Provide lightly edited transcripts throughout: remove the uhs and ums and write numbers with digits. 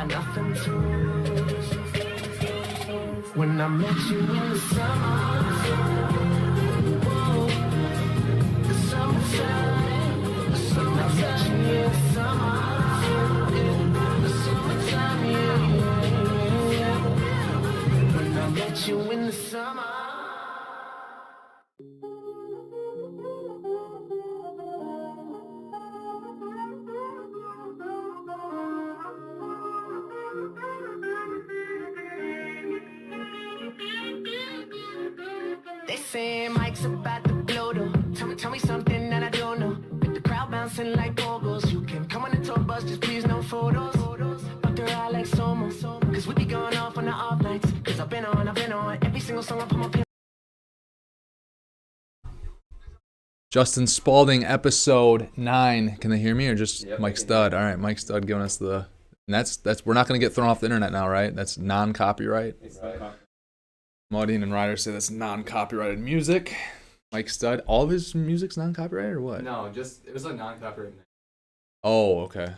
got nothing to lose. When I met you in the summer, whoa, the summertime, the summertime, yeah, the summertime, yeah. When I met you in the summer. They say Mike's about to blow though. Tell me something that I don't know. With the crowd bouncing like bogos. You can come on the tour bus, just please no photos. But they're all like Soma. Cause we be going off on the off nights. Cause I've been on every single song I put my pen. Justin Spaulding, episode 9. Can they hear me or just Yep, Mike Stud? All right, Mike Stud giving us the. And that's we're not gonna get thrown off the internet now, right? That's non-copyright. Right. Maudine and Ryder say that's non-copyrighted music. Mike Stud, all of his music's non-copyrighted or what? No, just it was like non-copyrighted. Oh, okay.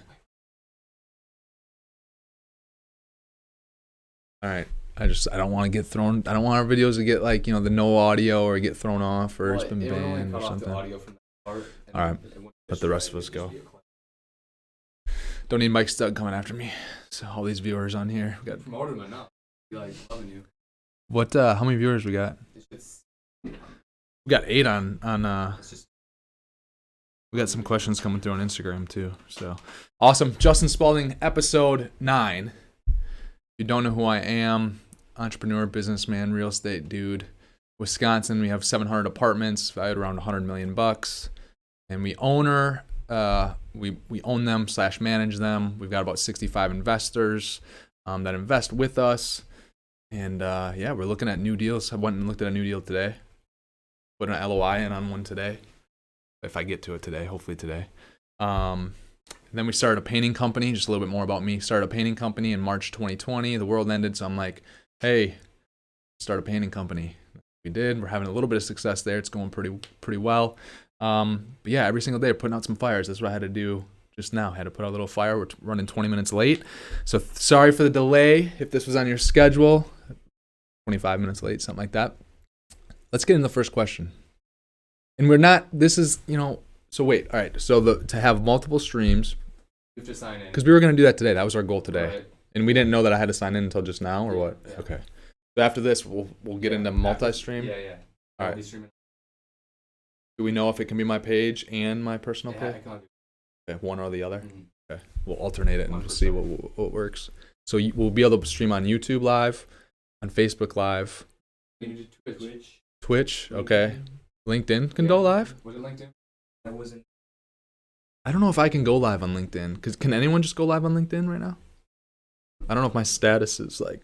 All right. I don't want to get thrown. I don't want our videos to get like, the no audio or get thrown off or it's been banned or something. All right. Let the rest of us go. Don't need Mike Stud coming after me. So all these viewers on here. We got promoted him enough. He like loving you. What how many viewers we got? We got 8 on we got some questions coming through on Instagram too. So awesome. Justin Spaulding, episode 9. If you don't know who I am, entrepreneur, businessman, real estate dude. Wisconsin, we have 700 apartments valued around $100 million, and we own them / manage them. We've got about 65 investors that invest with us. And we're looking at new deals. I went and looked at a new deal today. Put an LOI in on one today. If I get to it today, hopefully today. Then we started a painting company. Just a little bit more about me. Started a painting company in March 2020. The world ended, so I'm like, hey, start a painting company. We did. We're having a little bit of success there. It's going pretty well. But yeah, every single day we're putting out some fires. That's what I had to do just now. I had to put out a little fire. We're running 20 minutes late. So sorry for the delay. If this was on your schedule, 25 minutes late, something like that. Let's get into the first question. And we're not, this is, so wait, all right. So to have multiple streams, you have to sign in. Because we were going to do that today. That was our goal today. Right. And we didn't know that I had to sign in until just now or what? Yeah. Okay. So after this, we'll get into multi-stream. Yeah. All right. Do we know if it can be my page and my personal page? Okay, one or the other. Mm-hmm. Okay, we'll alternate it and we'll see what works. So we'll be able to stream on YouTube Live, on Facebook Live, Twitch. Okay, LinkedIn can go live. Was it LinkedIn? That wasn't. I don't know if I can go live on LinkedIn. Cause can anyone just go live on LinkedIn right now? I don't know if my status is like.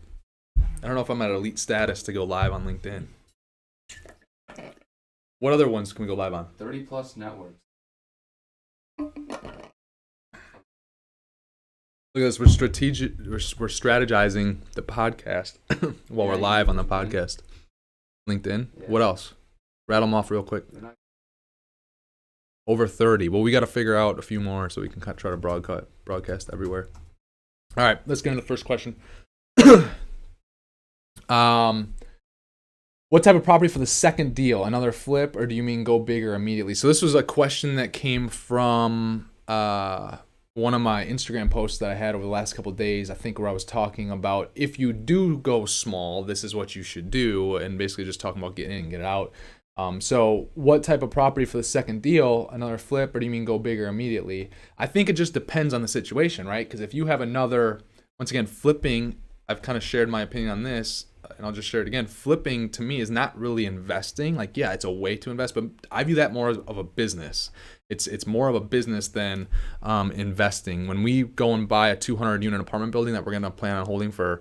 I don't know if I'm at elite status to go live on LinkedIn. What other ones can we go live on? 30+ networks. Look at this. We're strategizing the podcast while we're live on the podcast. LinkedIn. Yeah. What else? Rattle them off real quick. Over 30. Well, we got to figure out a few more so we can try to broadcast everywhere. All right, let's get into the first question. What type of property for the second deal? Another flip, or do you mean go bigger immediately? So this was a question that came from one of my Instagram posts that I had over the last couple of days, I think, where I was talking about if you do go small, this is what you should do, and basically just talking about getting in and get out. So what type of property for the second deal? Another flip, or do you mean go bigger immediately? I think it just depends on the situation, right? Because if you have another, once again, flipping, I've kind of shared my opinion on this, and I'll just share it again. Flipping to me is not really investing. Like, yeah, it's a way to invest, but I view that more of a business. It's more of a business than investing. When we go and buy a 200 unit apartment building that we're going to plan on holding for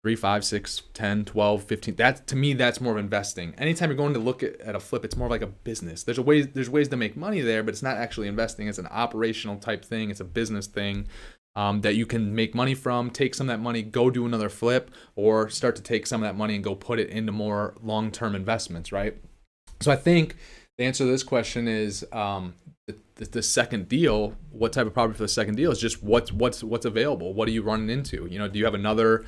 3, 5, 6, 10, 12, 15, that to me, that's more of investing. Anytime you're going to look at a flip, it's more like a business. There's ways to make money there, but it's not actually investing. It's an operational type thing. It's a business thing. That you can make money from, take some of that money, go do another flip, or start to take some of that money and go put it into more long-term investments, right? So I think the answer to this question is the second deal, what type of property for the second deal is just what's available. What are you running into? Do you have another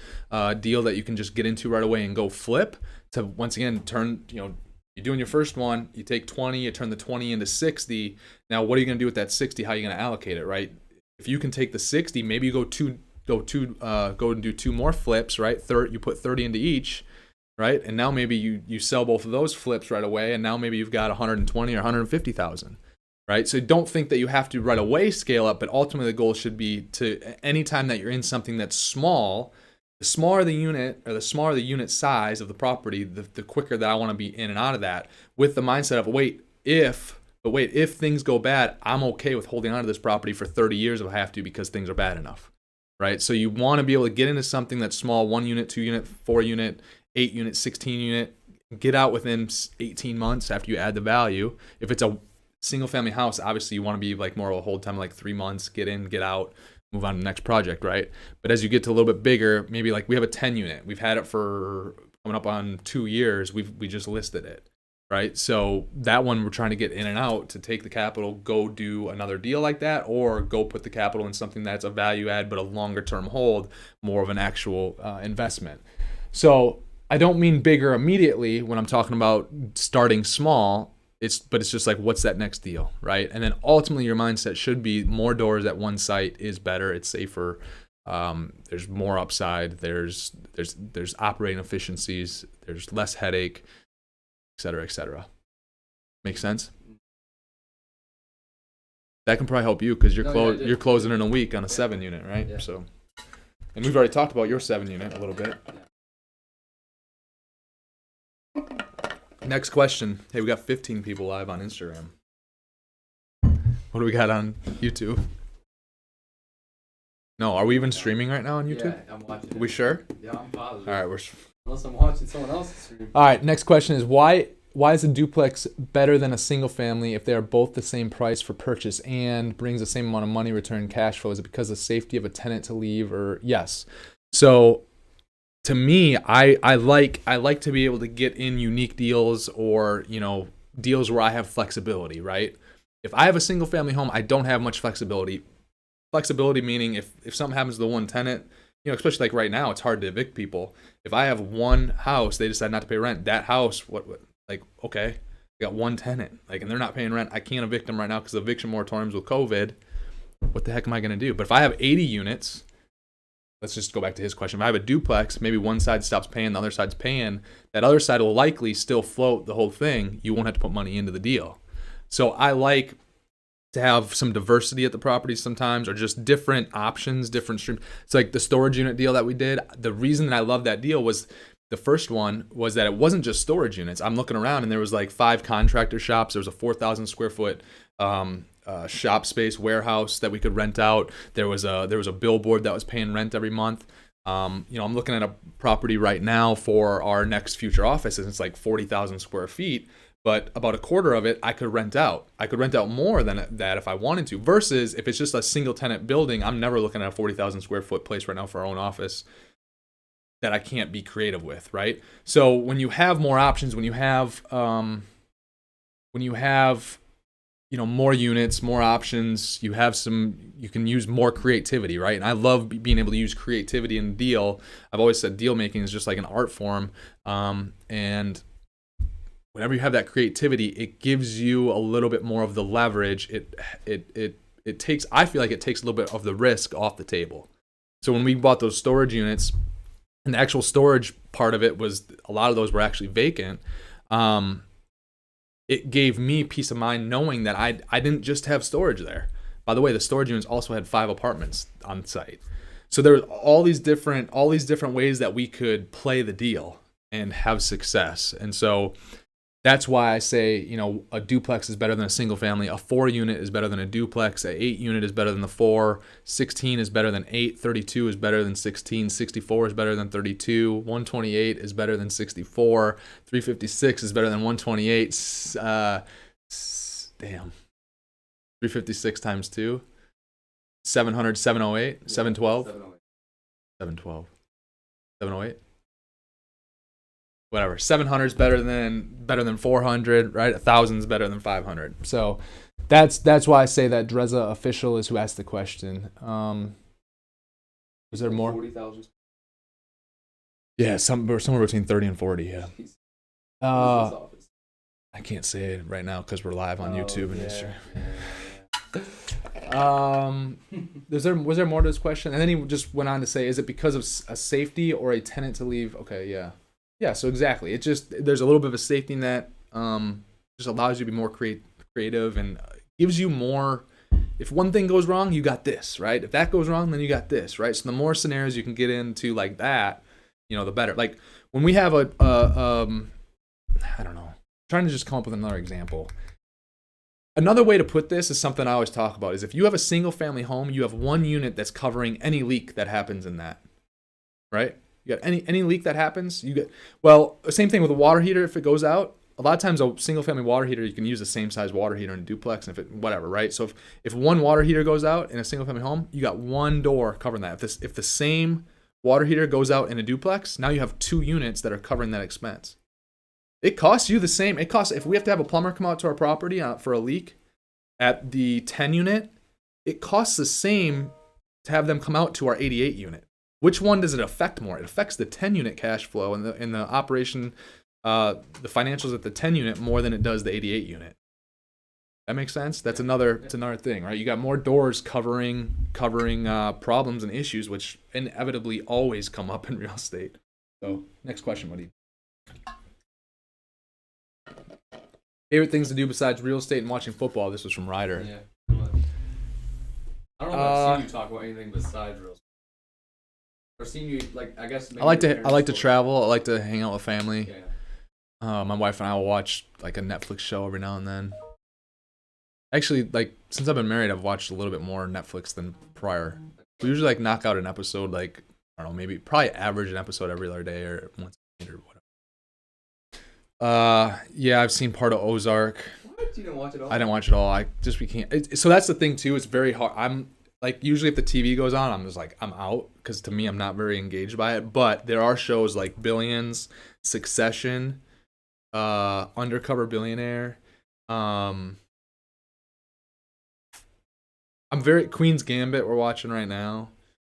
deal that you can just get into right away and go flip to, once again, turn, you're doing your first one, you take 20, you turn the 20 into 60. Now, what are you going to do with that 60? How are you going to allocate it, right? If you can take the 60, maybe you go and do 2 more flips, right? You put 30 into each, right? And now maybe you sell both of those flips right away, and now maybe you've got 120 or 150,000. Right? So don't think that you have to right away scale up, but ultimately the goal should be to, anytime that you're in something that's small, the smaller the unit or the smaller the unit size of the property, the quicker that I want to be in and out of that, with the mindset of if things go bad, I'm okay with holding on to this property for 30 years if I have to, because things are bad enough. Right? So you want to be able to get into something that's small, 1 unit, 2 unit, 4 unit, 8 unit, 16 unit, get out within 18 months after you add the value. If it's a single family house, obviously you want to be like more of a hold time, like 3 months, get in, get out, move on to the next project, right? But as you get to a little bit bigger, maybe like we have a 10 unit, we've had it for coming up on 2 years, we just listed it, right? So that one we're trying to get in and out to take the capital, go do another deal like that, or go put the capital in something that's a value add but a longer term hold, more of an actual investment. So I don't mean bigger immediately when I'm talking about starting small. But it's just like, what's that next deal, right? And then ultimately your mindset should be more doors at one site is better. It's safer. There's more upside. There's operating efficiencies. There's less headache, et cetera, et cetera. Make sense? That can probably help you because you're closing in a week on a 7 unit, right? Yeah. So, and we've already talked about your 7 unit a little bit. Next question. Hey, we got 15 people live on Instagram. What do we got on YouTube? No, are we even streaming right now on YouTube? Yeah, I'm watching. We sure? Yeah, I'm positive. All right, Unless I'm watching someone else's stream. All right, next question is why is a duplex better than a single family if they are both the same price for purchase and brings the same amount of money return cash flow? Is it because of safety of a tenant to leave, or yes? So to me, I like to be able to get in unique deals, or deals where I have flexibility, right? If I have a single family home, I don't have much flexibility. Flexibility meaning if something happens to the one tenant, especially like right now, it's hard to evict people. If I have one house, they decide not to pay rent, that house, okay, I got one tenant, and they're not paying rent. I can't evict them right now because of eviction moratoriums with COVID. What the heck am I going to do? But if I have 80 units, let's just go back to his question. If I have a duplex, maybe one side stops paying, the other side's paying. That other side will likely still float the whole thing. You won't have to put money into the deal. So I like to have some diversity at the property sometimes, or just different options, different streams. It's like the storage unit deal that we did. The reason that I love that deal was the first one was that it wasn't just storage units. I'm looking around and there was like 5 contractor shops. There was a 4,000 square foot shop space warehouse that we could rent out. There was a billboard that was paying rent every month. I'm looking at a property right now for our next future office, and it's like 40,000 square feet, but about a quarter of it I could rent out. I could rent out more than that if I wanted to, versus if it's just a single tenant building, I'm never looking at a 40,000 square foot place right now for our own office that I can't be creative with, right? So when you have more options, when you have more units, more options, you can use more creativity, right? And I love being able to use creativity in a deal. I've always said deal making is just like an art form. And whenever you have that creativity, it gives you a little bit more of the leverage. I feel like it takes a little bit of the risk off the table. So when we bought those storage units, and the actual storage part of it was, a lot of those were actually vacant. It gave me peace of mind knowing that I didn't just have storage there. By the way, the storage units also had 5 apartments on site. So there were all these different ways that we could play the deal and have success. And so that's why I say, a duplex is better than a single family. A 4 unit is better than a duplex. A 8 unit is better than the 4. 16 is better than 8. 32 is better than 16. 64 is better than 32. 128 is better than 64. 356 is better than 128. 356 times 2. 700, 708, 712. 712. 708. Whatever, 700 is better than 400, right? 1,000 is better than 500. So That's why I say that Dreza official is who asked the question. Is there more? 40,000. Yeah, somewhere between 30 and 40. Yeah. Where's this Uh, office? I can't say it right now because we're live on YouTube and Instagram. Was there more to this question? And then he just went on to say, is it because of a safety or a tenant to leave? Okay, yeah. So exactly, it just there's a little bit of a safety net. Just allows you to be more creative and gives you more. If one thing goes wrong, you got this, right? If that goes wrong, then you got this, right? So the more scenarios you can get into like that, the better. Like when we have I don't know, I'm trying to just come up with another example. Another way to put this is something I always talk about is if you have a single family home, you have one unit that's covering any leak that happens in that, right? You got any leak that happens, same thing with a water heater. If it goes out, a lot of times a single family water heater, you can use the same size water heater in a duplex and whatever, right? So if one water heater goes out in a single family home, you got one door covering that. If the same water heater goes out in a duplex, now you have two units that are covering that expense. It costs you the same. If we have to have a plumber come out to our property for a leak at the 10 unit, it costs the same to have them come out to our 88 unit. Which one does it affect more? It affects the 10 unit cash flow and the operation, the financials at the 10 unit more than it does the 88 unit. That makes sense? It's another thing, right? You got more doors covering problems and issues, which inevitably always come up in real estate. So next question, buddy. Favorite things to do besides real estate and watching football? This was from Ryder. Yeah. I don't know if I've seen you talk about anything besides real estate. Or seen you I guess. I like to travel. I like to hang out with family. Yeah. My wife and I will watch like a Netflix show every now and then. Actually, since I've been married, I've watched a little bit more Netflix than prior. We usually knock out an episode I don't know, probably average an episode every other day or once a week or whatever. Yeah, I've seen part of Ozark. What? You didn't watch it all? I didn't watch it all. We can't. So that's the thing too. It's very hard. I'm usually if the TV goes on, I'm just I'm out because to me I'm not very engaged by it. But there are shows like Billions, Succession, Undercover Billionaire. I'm very Queen's Gambit. We're watching right now,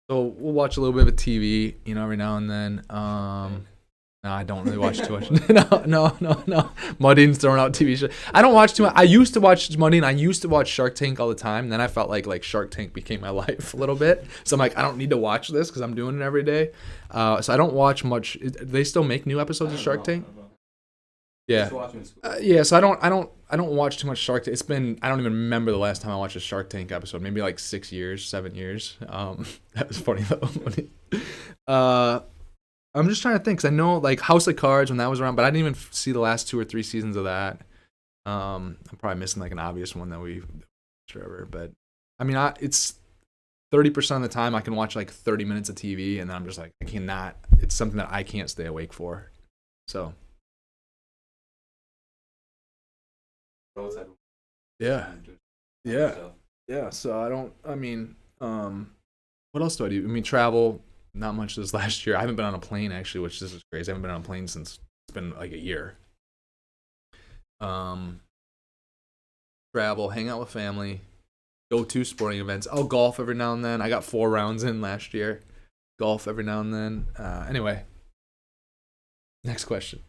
so we'll watch a little bit of TV, every now and then. No, I don't really watch too much. No. Muddin's throwing out TV shows. I don't watch too much. I used to watch Muddin. I used to watch Shark Tank all the time. And then I felt like Shark Tank became my life a little bit. So I'm I don't need to watch this because I'm doing it every day. So I don't watch much. Do they still make new episodes of Shark Tank? Yeah. Yeah. So I don't watch too much Shark Tank. I don't even remember the last time I watched a Shark Tank episode. Maybe 6 years, 7 years. That was funny though. I'm just trying to think, because I know House of Cards when that was around, but I didn't even see the last 2 or 3 seasons of that. I'm probably missing an obvious one that we forever, but I mean, it's 30% of the time I can watch 30 minutes of TV, and then I'm just I cannot. It's something that I can't stay awake for. So yeah. So I don't. I mean, what else do I do? I mean, travel. Not much this last year. I haven't been on a plane actually, which this is crazy. I haven't been on a plane since it's been a year. Travel, hang out with family, go to sporting events. I'll golf every now and then. I got 4 rounds in last year. Golf every now and then. Anyway, next question.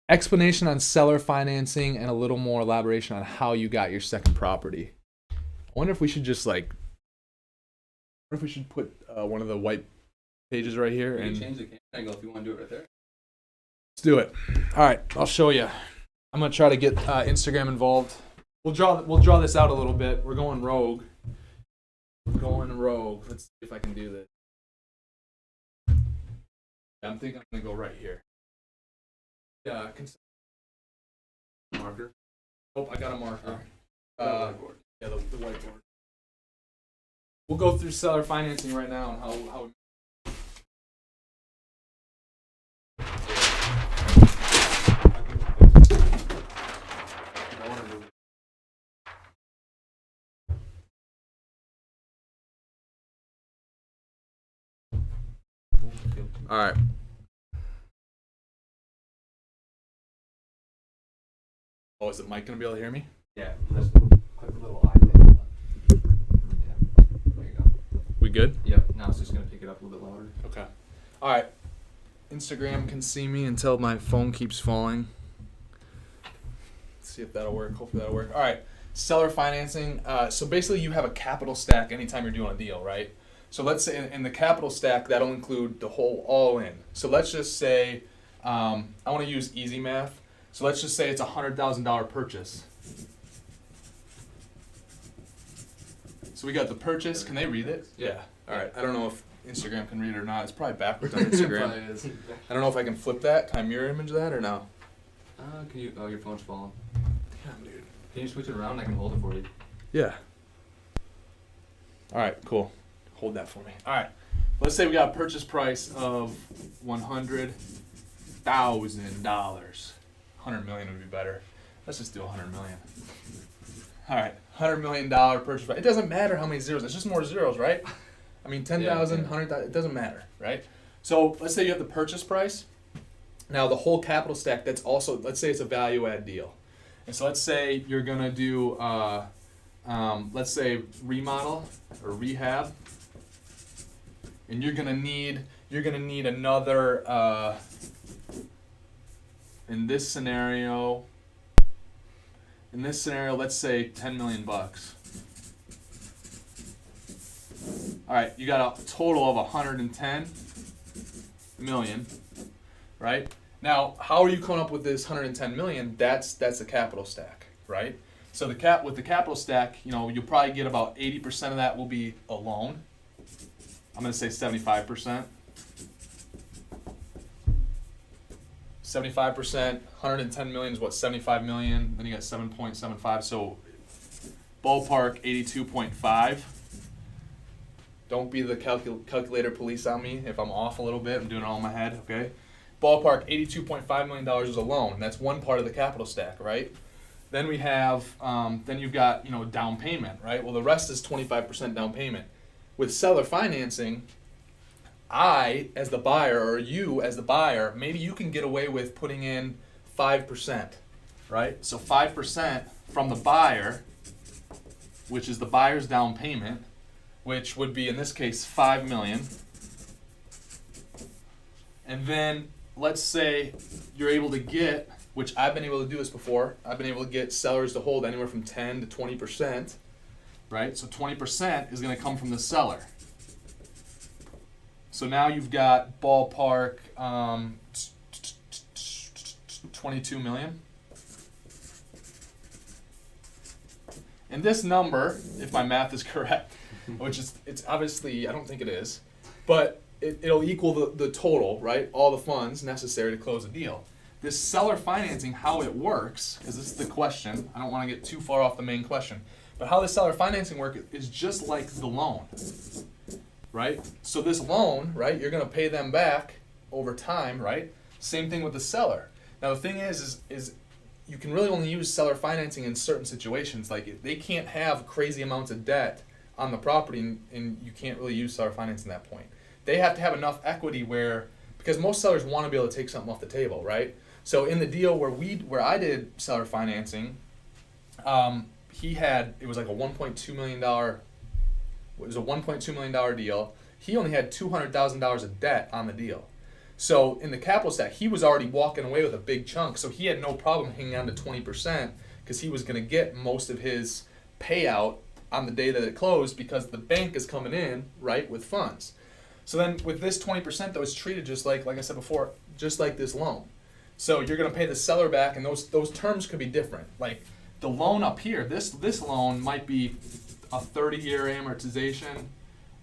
Explanation on seller financing and a little more elaboration on how you got your second property. I wonder if we should just put one of the white pages right here You and can change the camera angle if you want to do it right there. let's do it. All right, I'll show you. I'm gonna try to get Instagram involved. We'll draw this out a little bit. We're going rogue. Let's see if I can do this. I'm thinking I'm gonna go right here. Yeah, marker. Oh, I got a marker. Whiteboard. Yeah, the whiteboard. We'll go through seller financing right now and how All right. Oh, is the mic gonna be able to hear me? Yeah, just click the little iPad. Yeah, there you go. We good? Yep, now it's just going to pick it up a little bit louder. Okay. All right. Instagram can see me until my phone keeps falling. Let's see if that'll work. Hopefully that'll work. All right. Seller financing. So basically you have a capital stack anytime you're doing a deal, right? So let's say in the capital stack, that'll include the whole all in. So let's just say, I want to use easy math. So let's just say it's a $100,000 purchase. So we got the purchase. Can they read it? Yeah. All right. I don't know if Instagram can read it or not. It's probably backwards on Instagram. Probably is. I don't know if I can flip that. Can I mirror image that or no? Can you? Oh, your phone's falling. Damn, dude. Can you switch it around? I can hold it for you. Yeah. All right, cool. Hold that for me. All right. Let's say we got a purchase price of $100,000. $100 million would be better. Let's just do $100 million. All right, $100 million purchase price. It doesn't matter how many zeros. It's just more zeros, right? I mean, 10,000, 100,000. It doesn't matter, right? So let's say you have the purchase price. Now the whole capital stack. That's also, let's say it's a value add deal. And so let's say you're gonna do, let's say remodel or rehab, and you're gonna need another. In this scenario, let's say $10 million. All right, you got a total of 110 million, right? Now, how are you coming up with this 110 million? That's a capital stack, right? So with the capital stack, you'll probably get about 80% of that will be a loan. I'm going to say 75%. 75%, 110 million is what, 75 million, then you got 7.75, so ballpark 82.5. Don't be the calculator police on me if I'm off a little bit. I'm doing it all in my head, okay? Ballpark, $82.5 million is a loan. That's one part of the capital stack, right? Then we have, then you've got, down payment, right? Well, the rest is 25% down payment. With seller financing, I, as the buyer, or you as the buyer, maybe you can get away with putting in 5%, right? So 5% from the buyer, which is the buyer's down payment, which would be, in this case, 5 million. And then let's say you're able to get, which I've been able to do this before, I've been able to get sellers to hold anywhere from 10 to 20%, right? So 20% is going to come from the seller. So now you've got ballpark 22 million. And this number, if my math is correct, which is, it's obviously, I don't think it is, but it'll equal the total, right? All the funds necessary to close a deal. This seller financing, how it works, because this is the question, I don't want to get too far off the main question, but how the seller financing works is just like the loan, right? So this loan, right, you're going to pay them back over time, right? Same thing with the seller. Now the thing is you can really only use seller financing in certain situations. Like they can't have crazy amounts of debt on the property, and you can't really use seller financing at that point. They have to have enough equity because most sellers want to be able to take something off the table, right? So in the deal where I did seller financing, it was like a $1.2 million. It was a $1.2 million deal. He only had $200,000 of debt on the deal. So in the capital stack, he was already walking away with a big chunk. So he had no problem hanging on to 20% because he was going to get most of his payout on the day that it closed because the bank is coming in, right, with funds. So then with this 20%, though, it's treated just like I said before, just like this loan. So you're going to pay the seller back, and those terms could be different. Like the loan up here, this loan might be a 30-year amortization,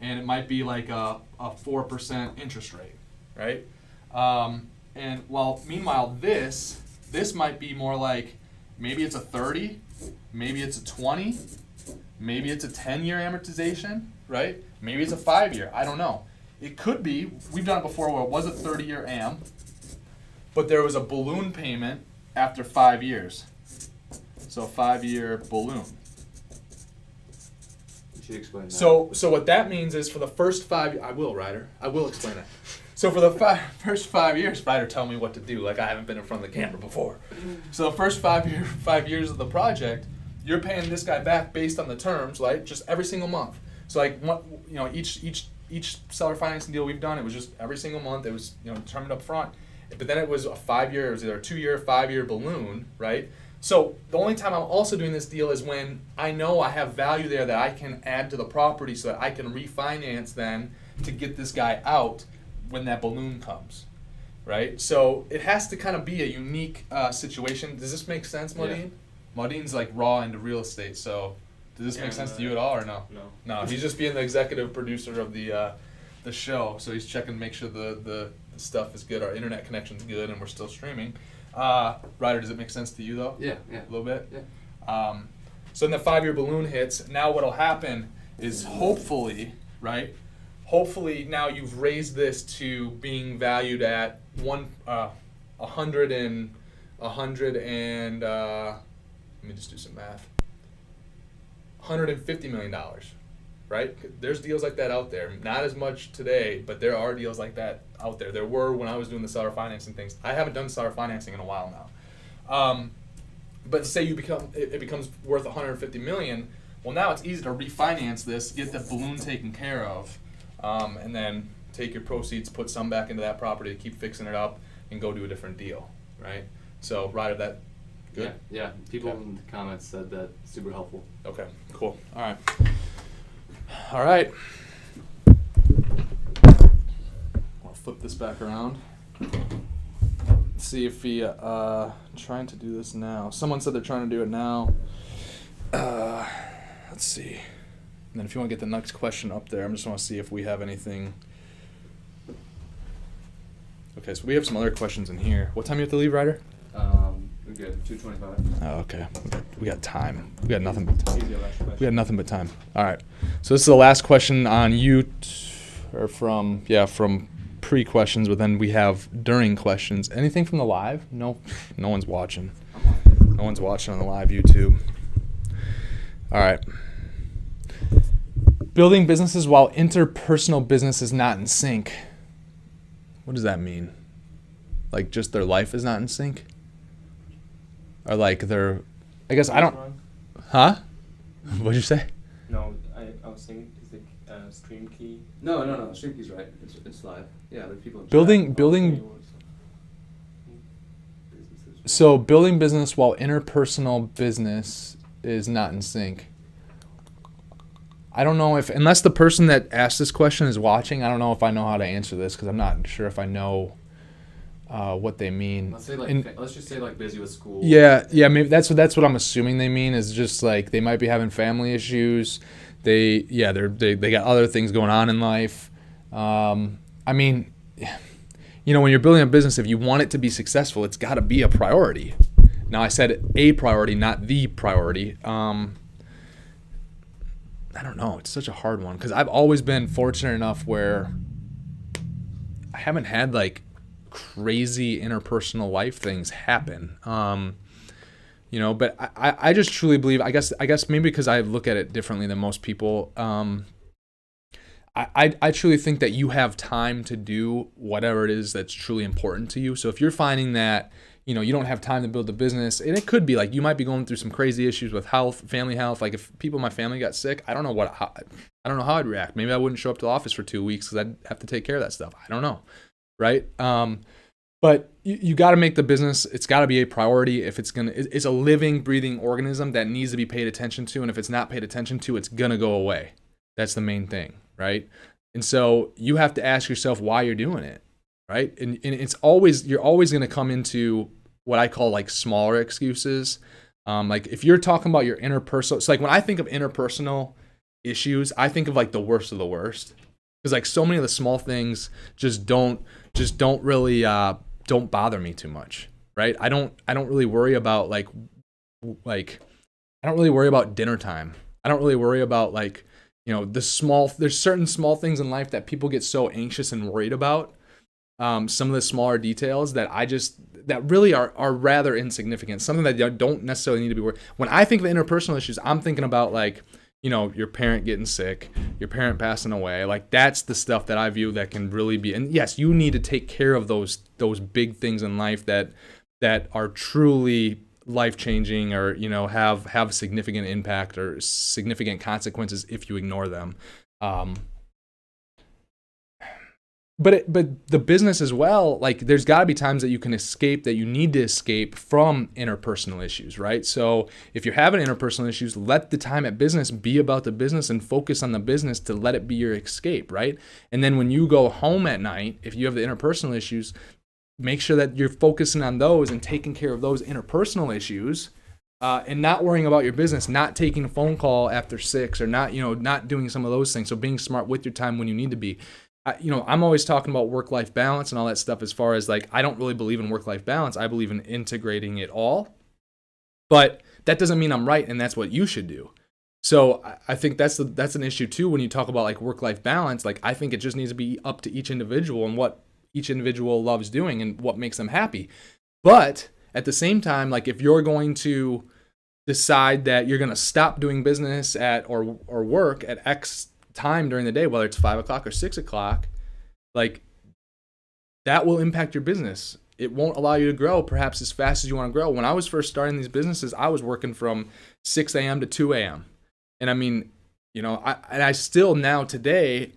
and it might be like a 4% interest rate, right? And meanwhile, this might be more like maybe it's a 30, maybe it's a 20, maybe it's a 10-year amortization, right? Maybe it's a 5-year. I don't know. It could be. We've done it before where it was a 30-year am, but there was a balloon payment after 5 years. So a 5-year balloon. You should explain that. So what that means is for the first 5 I will, Ryder. I will explain it. So for the first 5 years, Ryder, tell me what to do. Like I haven't been in front of the camera before. So the first 5 years of the project, you're paying this guy back based on the terms, right? Just every single month. So like what, each seller financing deal we've done, it was just every single month. It was determined up front. But then it was a 5-year, it was either a 2-year, 5-year balloon, right? So the only time I'm also doing this deal is when I know I have value there that I can add to the property so that I can refinance then to get this guy out when that balloon comes, right? So it has to kind of be a unique situation. Does this make sense, Modine? Yeah. Modine's like raw into real estate, so does this make sense to you at all or no? No, he's just being the executive producer of the show, so he's checking to make sure the stuff is good, our internet connection's good, and we're still streaming. Ryder, does it make sense to you though? Yeah. A little bit? Yeah. So then the 5-year balloon hits. Now what'll happen is hopefully, right? Hopefully now you've raised this to being valued at let me just do some math. $150 million, right? There's deals like that out there. Not as much today, but there are deals like that out there. There were when I was doing the seller financing things. I haven't done seller financing in a while now. But say it becomes worth $150 million. Well, now it's easy to refinance this, get the balloon taken care of, and then take your proceeds, put some back into that property, keep fixing it up, and go do a different deal, right? So, Ryder, that good? Yeah. People in the comments said that super helpful. Okay, cool. All right. I'll flip this back around. Let's see if he trying to do this now. Someone said they're trying to do it now. Let's see. And then if you want to get the next question up there, I just want to see if we have anything. Okay, so we have some other questions in here. What time do you have to leave, Ryder? We're good. 2:25. Oh, okay. We got time. We got nothing but time. We got nothing but time. All right. So this is the last question on from pre-questions, but then we have during questions. Anything from the live? No one's watching. No one's watching on the live YouTube. All right. Building businesses while interpersonal business is not in sync. What does that mean? Like just their life is not in sync? Or like I guess I don't. Huh? What'd you say? No, I was thinking is the stream key. No. Stream key's right. It's live. Yeah, there's people. Building. So building business while interpersonal business is not in sync. I don't know unless the person that asked this question is watching, I don't know if I know how to answer this because I'm not sure if I know what they mean. Let's just say like busy with school. Yeah, maybe that's what I'm assuming they mean is just like they might be having family issues. They got other things going on in life. I mean, when you're building a business, if you want it to be successful, it's got to be a priority. Now I said a priority, not the priority. I don't know. It's such a hard one because I've always been fortunate enough where I haven't had like crazy interpersonal life things happen. But I just truly believe, I guess maybe because I look at it differently than most people. I truly think that you have time to do whatever it is that's truly important to you. So if you're finding that, you don't have time to build a business, and it could be like you might be going through some crazy issues with health, family health. Like if people in my family got sick, I don't know how I'd react. Maybe I wouldn't show up to the office for 2 weeks because I'd have to take care of that stuff. I don't know, right? But you got to make the business. It's got to be a priority. If it's a living, breathing organism that needs to be paid attention to, and if it's not paid attention to, it's gonna go away. That's the main thing, right? And so you have to ask yourself why you're doing it, right? And you're always gonna come into what I call like smaller excuses. Like if you're talking about your interpersonal, it's like when I think of interpersonal issues, I think of like the worst of the worst, because like so many of the small things just don't really don't bother me too much, right? I don't really worry about like I don't really worry about dinner time. I don't really worry about like there's certain small things in life that people get so anxious and worried about. Some of the smaller details that that really are rather insignificant, something that you don't necessarily need to be worried. When I think of interpersonal issues, I'm thinking about like, your parent getting sick, your parent passing away. Like that's the stuff that I view that can really be, and yes, you need to take care of those big things in life that are truly life changing or, you know, have significant impact or significant consequences if you ignore them. But the business as well, like there's got to be times that you can escape, that you need to escape from interpersonal issues, right? So if you're having interpersonal issues, let the time at business be about the business and focus on the business to let it be your escape, right? And then when you go home at night, if you have the interpersonal issues, make sure that you're focusing on those and taking care of those interpersonal issues, and not worrying about your business, not taking a phone call after 6 or not, you know, not doing some of those things. So being smart with your time when you need to be. You know, I'm always talking about work-life balance and all that stuff as far as like, I don't really believe in work-life balance. I believe in integrating it all. But that doesn't mean I'm right and that's what you should do. So I think that's an issue too when you talk about like work-life balance. Like I think it just needs to be up to each individual and what each individual loves doing and what makes them happy. But at the same time, like if you're going to decide that you're going to stop doing business at or work at X time during the day, whether it's 5 o'clock or 6 o'clock, like that will impact your business. It won't allow you to grow perhaps as fast as you want to grow. When I was first starting these businesses, I was working from 6 a.m. to 2 a.m. And I mean, you know, I still now today,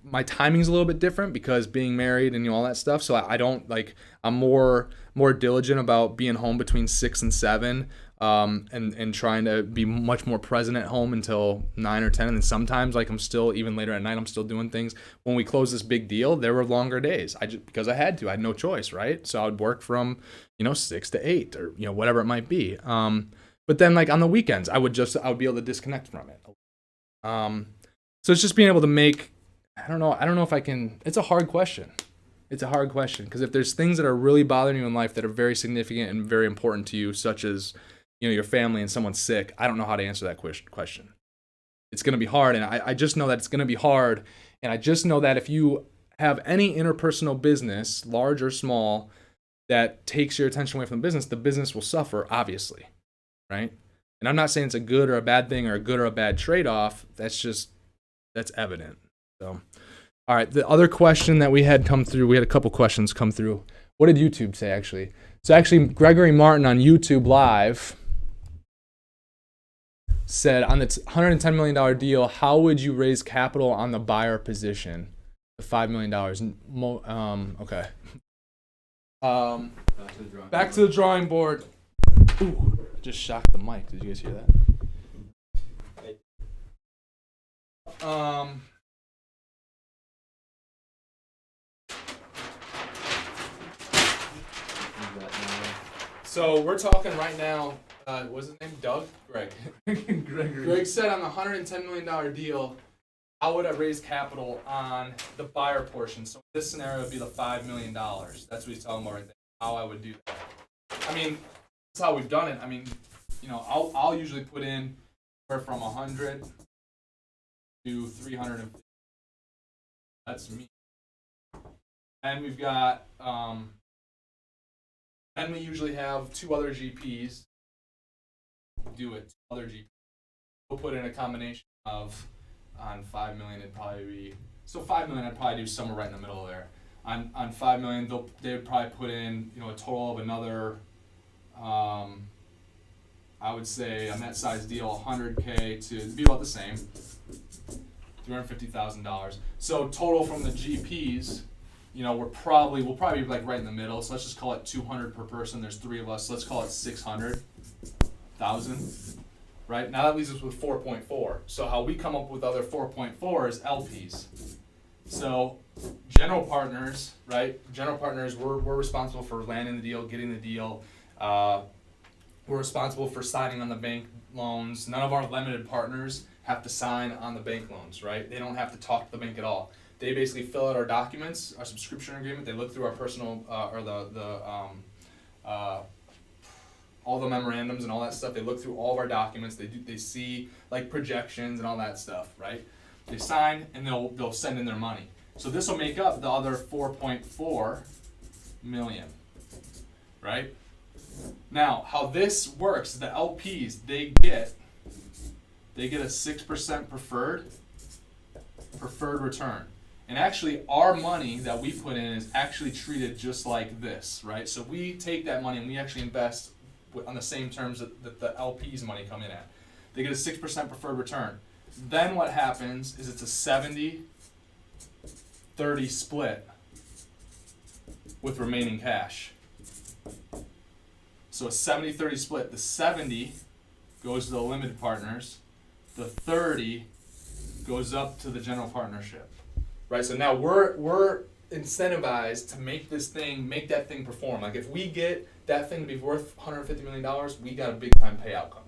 my timing's a little bit different because being married and, you know, all that stuff. So I don't like, I'm more diligent about being home between 6 and 7. And trying to be much more present at home until 9 or 10. And then sometimes, like I'm still, even later at night, I'm still doing things. When we closed this big deal, there were longer days. Because I had to, I had no choice, right? So I would work from, you know, 6 to 8 or, you know, whatever it might be. But then like on the weekends, I would be able to disconnect from it. So it's just being able to make, I don't know if I can, it's a hard question. It's a hard question because if there's things that are really bothering you in life that are very significant and very important to you, such as, you know, your family and someone's sick, I don't know how to answer that question. It's going to be hard. And I just know that it's going to be hard. And I just know that if you have any interpersonal business, large or small, that takes your attention away from the business will suffer, obviously. Right. And I'm not saying it's a good or a bad thing or a good or a bad trade-off. That's evident. So, all right. The other question that we had come through, we had a couple questions come through. What did YouTube say actually? So actually Gregory Martin on YouTube Live said, on the $110 million deal, how would you raise capital on the buyer position? The $5 million. Okay. Back to the drawing board. Ooh, just shocked the mic. Did you guys hear that? So we're talking right now. What's his name? Doug? Greg. Greg said on the $110 million deal, how would I raise capital on the buyer portion? So this scenario would be the $5 million. That's what he's talking about right there. How I would do that. I mean, that's how we've done it. I mean, you know, I'll usually put in from 100 to 350. That's me. And we've got, and we usually have 2 other GPs do it. Other GPs. We'll put in a combination of, on 5 million, it'd probably be, so 5 million, I'd probably do somewhere right in the middle there. On 5 million, they would probably put in, you know, a total of another, I would say on that size deal, 100K to be about the same, $350,000. So total from the GPs, you know, we'll probably be like right in the middle. So let's just call it 200 per person. There's 3 of us. So let's call it 600,000. Right now that leaves us with 4.4. So how we come up with other 4.4 is LPs. So general partners, right? General partners, we're responsible for landing the deal, getting the deal. We're responsible for signing on the bank loans. None of our limited partners have to sign on the bank loans, right? They don't have to talk to the bank at all. They basically fill out our documents, our subscription agreement. They look through our personal, all the memorandums and all that stuff. They look through all of our documents. They see like projections and all that stuff, right? They sign and they'll send in their money. So this will make up the other 4.4 million, right? Now, how this works, the LPs, they get a 6% preferred return. And actually, our money that we put in is actually treated just like this, right? So we take that money and we actually invest on the same terms that the LP's money come in at. They get a 6% preferred return. Then what happens is it's a 70-30 split with remaining cash. So a 70-30 split. The 70 goes to the limited partners. The 30 goes up to the general partnership. Right? So now we're incentivized to make that thing perform. Like if we get that thing to be worth $150 million, we got a big time payout coming.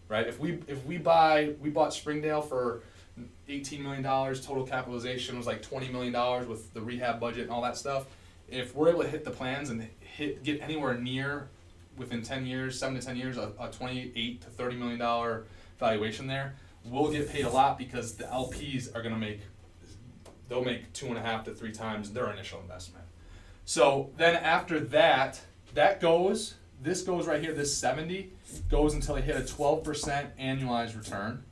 Right? If we bought Springdale for $18 million, total capitalization was like $20 million with the rehab budget and all that stuff. If we're able to hit the plans and get anywhere near within 10 years, 7 to 10 years, a $28 to $30 million valuation there, we'll get paid a lot because the LPs are going to they'll make 2.5 to 3 times their initial investment. So then after this goes right here, this 70 goes until they hit a 12% annualized return.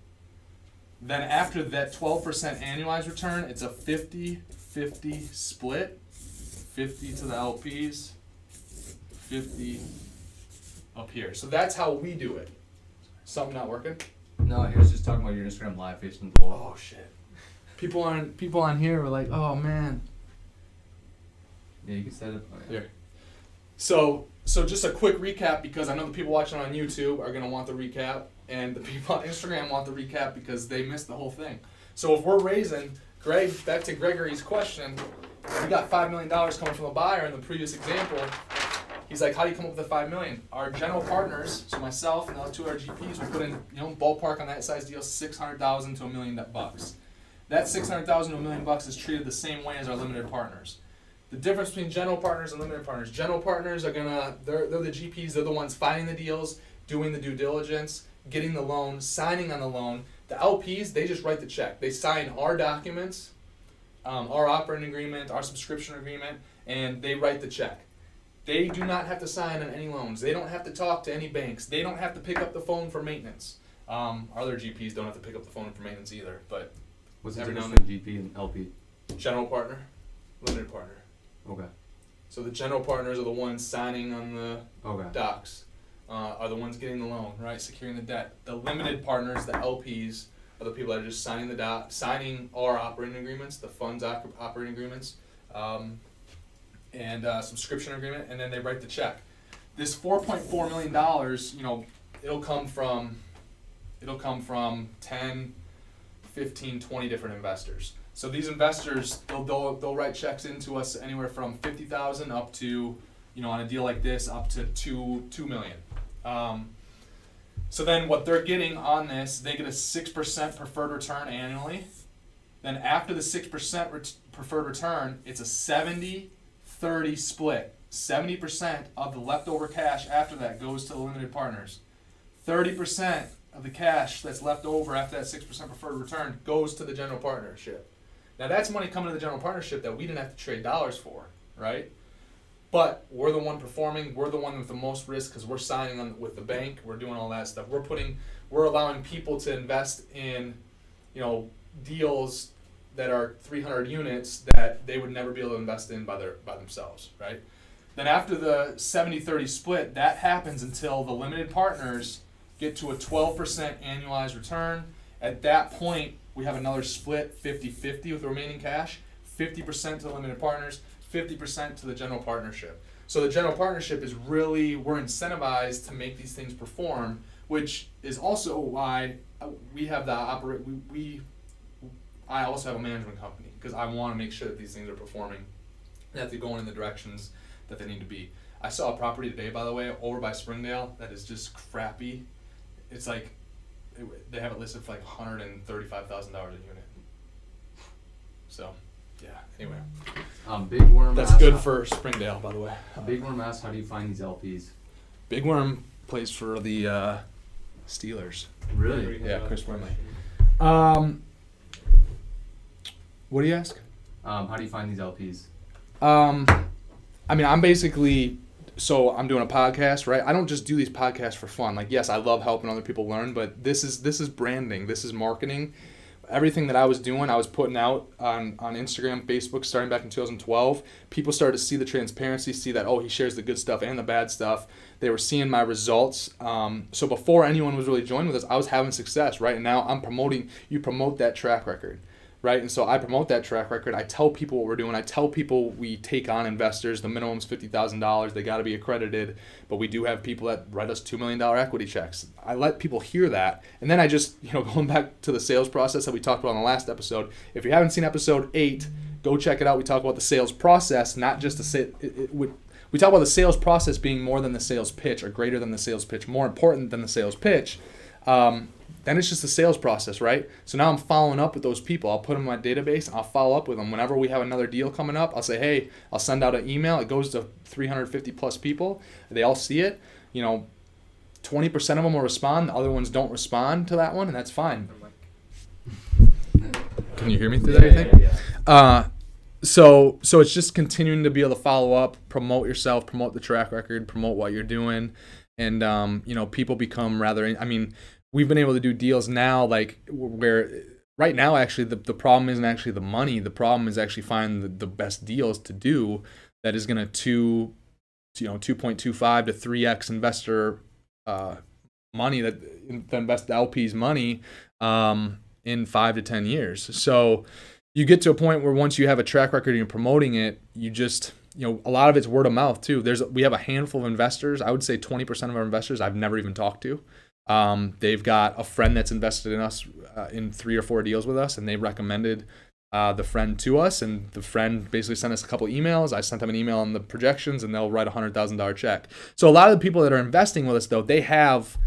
Then after that 12% annualized return, it's a 50-50 split. 50 to the LPs, 50 up here. So that's how we do it. Something not working? No, he was just talking about your Instagram live facing the wall. Oh shit. People on here were like, oh man. Yeah, you can set it. Oh, yeah. Here. So just a quick recap, because I know the people watching on YouTube are gonna want the recap, and the people on Instagram want the recap because they missed the whole thing. So if we're raising, back to Gregory's question, we got $5 million coming from a buyer in the previous example. He's like, how do you come up with the $5 million? Our general partners, so myself and the other 2 RGPs, will put in, ballpark on that size deal, $600,000 to $1 million. That $600,000 to $1 million is treated the same way as our limited partners. The difference between general partners and limited partners: general partners are they're the GPs, they're the ones finding the deals, doing the due diligence, getting the loan, signing on the loan. The LPs, they just write the check. They sign our documents, our operating agreement, our subscription agreement, and they write the check. They do not have to sign on any loans. They don't have to talk to any banks. They don't have to pick up the phone for maintenance. Our other GPs don't have to pick up the phone for maintenance either. But what's the every difference now and between GP and LP? general partner, limited partner. Okay. So the general partners are the ones signing on the docs, are the ones getting the loan, right, securing the debt. The limited partners, the LPs, are the people that are just signing signing our operating agreements, the funds operating agreements, and subscription agreement, and then they write the check. This $4.4 million, it'll come from 10, 15, 20 different investors. So these investors, they'll write checks into us anywhere from $50,000 up to, on a deal like this, up to $2 million. So then what they're getting on this, they get a 6% preferred return annually. Then after the 6% preferred return, it's a 70-30 split. 70% of the leftover cash after that goes to the limited partners. 30% of the cash that's left over after that 6% preferred return goes to the general partnership. Now that's money coming to the general partnership that we didn't have to trade dollars for, right? But we're the one performing, we're the one with the most risk because we're signing on with the bank, we're doing all that stuff. We're allowing people to invest in, deals that are 300 units that they would never be able to invest in by themselves, right? Then after the 70-30 split, that happens until the limited partners get to a 12% annualized return. At that point, we have another split 50-50 with the remaining cash, 50% to the limited partners, 50% to the general partnership. So the general partnership is we're incentivized to make these things perform, which is also why we have I also have a management company, because I want to make sure that these things are performing, that they're going in the directions that they need to be. I saw a property today, by the way, over by Springdale that is just crappy. It's like, they have it listed for like $135,000 a unit. So, yeah, anyway. Big Worm That's asks, good for Springdale, by the way. Big Worm asks, how do you find these LPs? Big Worm plays for the Steelers. Really? Yeah, Chris Wormley. What do you ask? How do you find these LPs? I'm basically, so I'm doing a podcast, right? I don't just do these podcasts for fun. Like, yes, I love helping other people learn, but this is branding. This is marketing. everything that I was doing, I was putting out on Instagram, Facebook, starting back in 2012. People started to see the transparency, see that, oh, he shares the good stuff and the bad stuff. They were seeing my results. So before anyone was really joining with us, I was having success, right? And now I'm promoting, you promote that track record, right? And so I promote that track record. I tell people what we're doing. I tell people we take on investors. The minimum's $50,000. They got to be accredited. But we do have people that write us $2 million equity checks. I let people hear that. And then I just, going back to the sales process that we talked about in the last episode. If you haven't seen episode 8, go check it out. We talk about the sales process, not just we talk about the sales process being more than the sales pitch, or greater than the sales pitch, more important than the sales pitch. Then it's just the sales process, right? So now I'm following up with those people. I'll put them in my database, and I'll follow up with them. Whenever we have another deal coming up, I'll say, hey, I'll send out an email. It goes to 350 plus people. They all see it. 20% of them will respond. The other ones don't respond to that one, and that's fine. Can you hear me through that, you think? Yeah. So it's just continuing to be able to follow up, promote yourself, promote the track record, promote what you're doing. And, people become we've been able to do deals now, like where right now, actually, the problem isn't actually the money. The problem is actually finding the best deals to do that is going to 2.25 to 3x investor money, that invest LP's money in 5 to 10 years. So you get to a point where once you have a track record and you're promoting it, you just, a lot of it's word of mouth too. We have a handful of investors. I would say 20% of our investors I've never even talked to. They've got a friend that's invested in us in 3 or 4 deals with us, and they recommended the friend to us, and the friend basically sent us a couple emails. I sent them an email on the projections, and they'll write a $100,000 check. So a lot of the people that are investing with us, though, they have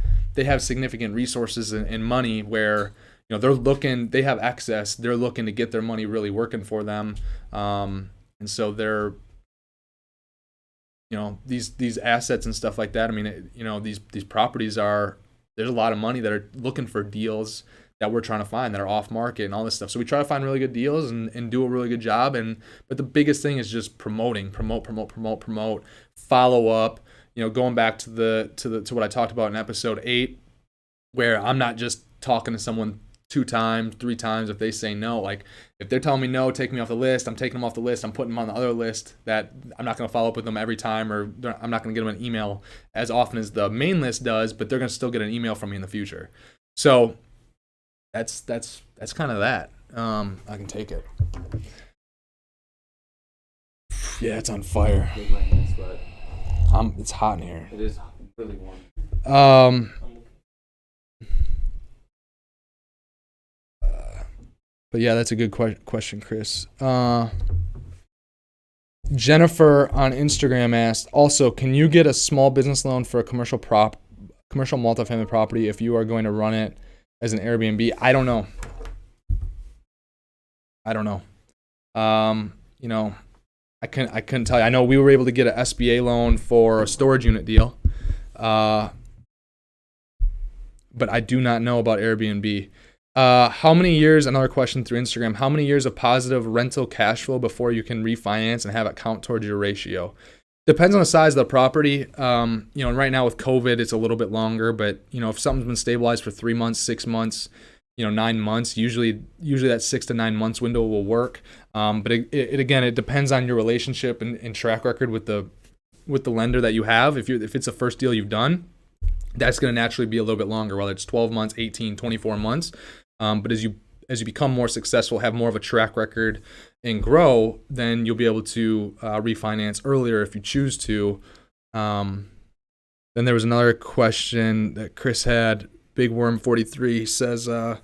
significant resources and money where they have excess. They're looking to get their money really working for them, and so they're these assets and stuff like that. These properties are. There's a lot of money that are looking for deals that we're trying to find that are off market and all this stuff. So we try to find really good deals and do a really good job. But the biggest thing is just promote, follow up. Going back to what I talked about in episode 8, where I'm not just talking to someone 2 times, 3 times if they say no. Like if they're telling me no, take me off the list, I'm taking them off the list. I'm putting them on the other list that I'm not going to follow up with them every time, or I'm not going to get them an email as often as the main list does, but they're going to still get an email from me in the future. So that's kind of that. I can take it. Yeah, it's on fire. Make my hands sweat. It's hot in here. It is really warm. But yeah, that's a good question, Chris. Jennifer on Instagram asked, also, can you get a small business loan for a commercial multifamily property if you are going to run it as an Airbnb? I don't know. I couldn't tell you. I know we were able to get an SBA loan for a storage unit deal, but I do not know about Airbnb. How many years, another question through Instagram, how many years of positive rental cash flow before you can refinance and have it count towards your ratio? Depends on the size of the property. And right now with COVID, it's a little bit longer, but if something's been stabilized for 3 months, 6 months, 9 months, usually that 6 to 9 months window will work. But it depends on your relationship and track record with the lender that you have. If it's the first deal you've done, that's going to naturally be a little bit longer, whether it's 12 months, 18, 24 months. But as you become more successful, have more of a track record and grow, then you'll be able to refinance earlier if you choose to. Then there was another question that Chris had. Big Worm 43 says, in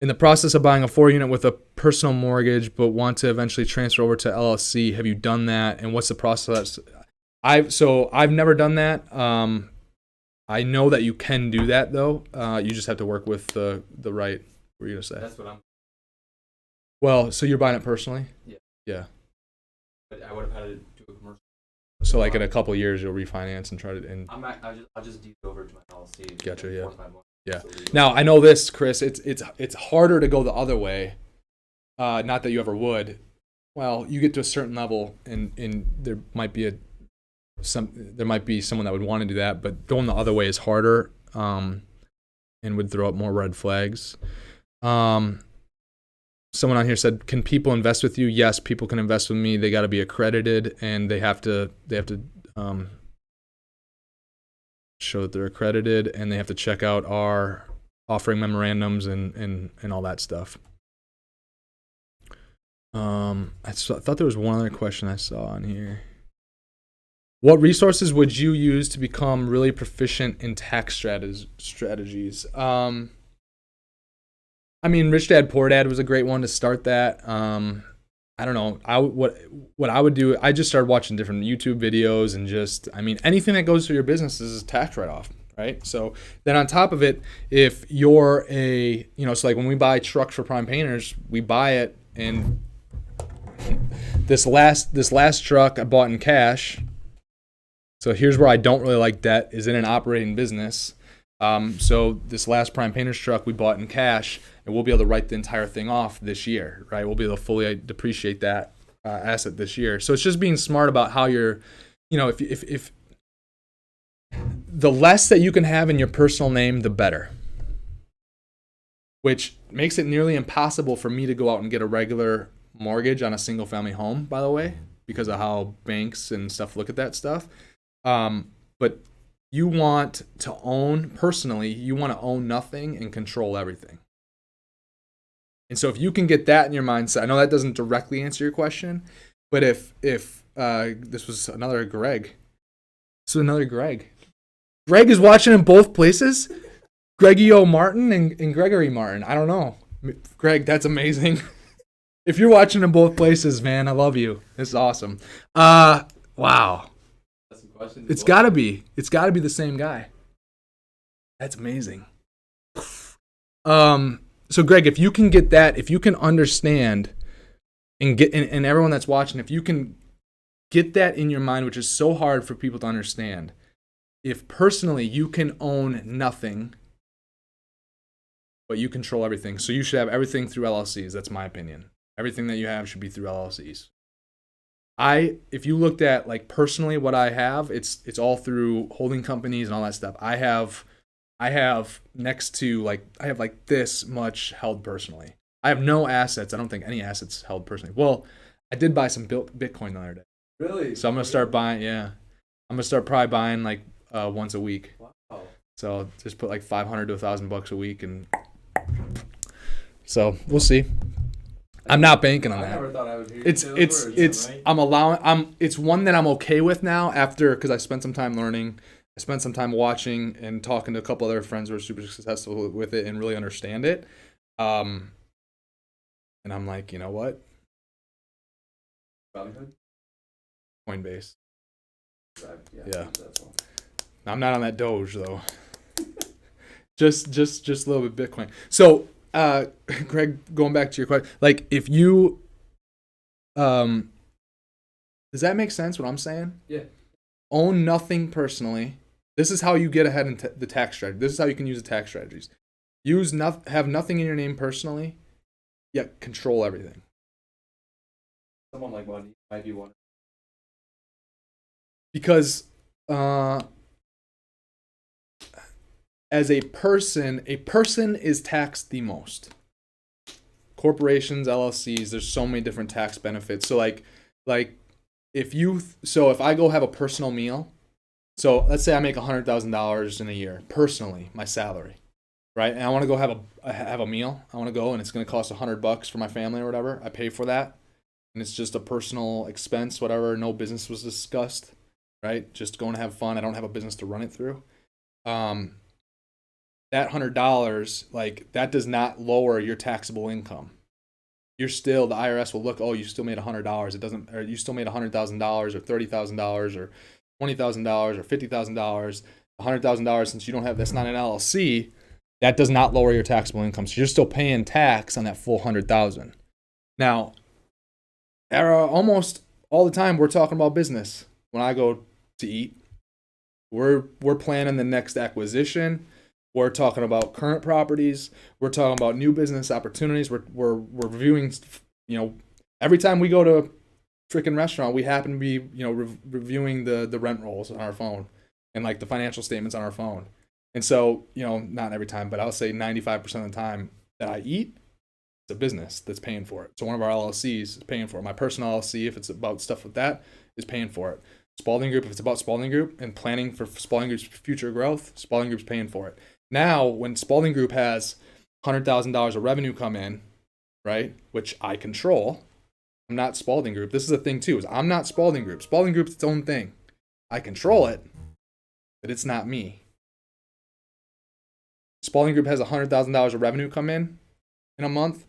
the process of buying a 4-unit with a personal mortgage, but want to eventually transfer over to LLC, have you done that? And what's the process? I've never done that. I know that you can do that though. You just have to work with the right. What were you gonna say? That's what I'm. Well, so you're buying it personally? Yeah. Yeah. But I would have had to do a commercial. So like in a couple of years, you'll refinance and try to. And I'll just deed over to my LLC. Gotcha. Yeah. 4 or 5 months. Yeah. Now I know this, Chris. It's harder to go the other way. Not that you ever would. Well, you get to a certain level, and there might be someone that would want to do that, but going the other way is harder, and would throw up more red flags. someone on here said, can people invest with you? Yes, people can invest with me. They got to be accredited, and they have to show that they're accredited, and they have to check out our offering memorandums and all that stuff. I thought there was one other question I saw on here. What resources would you use to become really proficient in tax strategies? I mean, Rich Dad Poor Dad was a great one to start that. I don't know. What I would do, I just started watching different YouTube videos and just, I mean, anything that goes through your business is a tax write-off, right? So then on top of it, if you're so like when we buy trucks for Prime Painters, we buy it, and this last truck I bought in cash. So here's where I don't really like debt, is in an operating business. So this last Prime Painters truck we bought in cash, and we'll be able to write the entire thing off this year, right? We'll be able to fully depreciate that asset this year. So it's just being smart about how you're, if the less that you can have in your personal name, the better. Which makes it nearly impossible for me to go out and get a regular mortgage on a single family home, by the way, because of how banks and stuff look at that stuff. But you want to own nothing and control everything. And so if you can get that in your mindset, I know that doesn't directly answer your question, but if this was another Greg. Greg is watching in both places. Greggy O. Martin and Gregory Martin. I don't know. Greg, that's amazing. If you're watching in both places, man, I love you. It's awesome. Wow. It's got to be the same guy. That's amazing. So Greg, if you can get that, if you can understand and get, and everyone that's watching, if you can get that in your mind, which is so hard for people to understand, if personally you can own nothing, but you control everything. So you should have everything through LLCs. That's my opinion. Everything that you have should be through LLCs. If you looked at like personally what I have, it's all through holding companies and all that stuff. I have next to I have this much held personally. I have no assets. I don't think any assets held personally. Well, I did buy some Bitcoin the other day. Really? So I'm gonna start buying. Yeah, I'm gonna start probably buying once a week. Wow. So just put $500 to $1,000 a week, and so we'll see. I'm not banking on that. I never thought I would hear it's one that I'm okay with now because I spent some time learning. I spent some time watching and talking to a couple other friends who are super successful with it and really understand it. And I'm like, you know what? Coinbase. Yeah. I'm not on that Doge though. just a little bit Bitcoin. So, Greg, going back to your question, if you, does that make sense what I'm saying? Yeah. Own nothing personally. This is how you get ahead in the tax strategy. This is how you can use the tax strategies. Have nothing in your name personally, yet control everything. Someone like money might be one. Because as a person is taxed the most. Corporations, LLCs, there's so many different tax benefits. So if I go have a personal meal, so let's say I make $100,000 in a year personally, my salary, right? And I want to go have a meal. I want to go, and it's going to cost $100 for my family or whatever. I pay for that, and it's just a personal expense, whatever. No business was discussed, right? Just going to have fun. I don't have a business to run it through. That $100, that does not lower your taxable income. You're still, the IRS will look, oh, you still made $100. It doesn't, or you still made $100,000 or $30,000 or $20,000 or $50,000, $100,000 since you don't have, that's not an LLC. That does not lower your taxable income. So you're still paying tax on that full $100,000. Now, almost all the time we're talking about business. When I go to eat, we're planning the next acquisition. We're talking about current properties. We're talking about new business opportunities. We're reviewing, every time we go to a freaking restaurant, we happen to be, reviewing the rent rolls on our phone and the financial statements on our phone. And so, not every time, but I'll say 95% of the time that I eat, a business that's paying for it. So one of our LLCs is paying for it. My personal LLC, if it's about stuff with that, is paying for it. Spaulding Group, if it's about Spaulding Group and planning for Spaulding Group's future growth, Spaulding Group's paying for it. Now, when Spaulding Group has $100,000 of revenue come in, right, which I control, I'm not Spaulding Group. This is a thing too, is I'm not Spaulding Group. Spaulding Group's its own thing. I control it, but it's not me. Spaulding Group has $100,000 of revenue come in a month,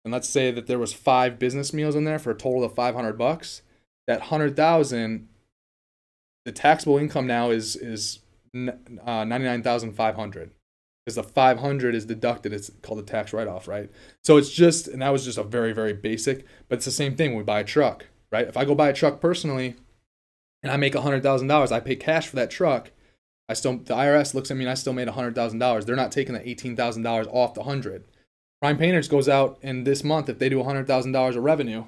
and let's say that there was 5 business meals in there for a total of $500. That 100,000, the taxable income now is 99,500 because the 500 is deducted. It's called a tax write-off, right? So it's just, and that was just a very, very basic, but it's the same thing when we buy a truck, right? If I go buy a truck personally and I make $100,000, I pay cash for that truck. The IRS looks at me and I still made $100,000. They're not taking the $18,000 off the 100. Prime Painters goes out, and this month, if they do $100,000 of revenue,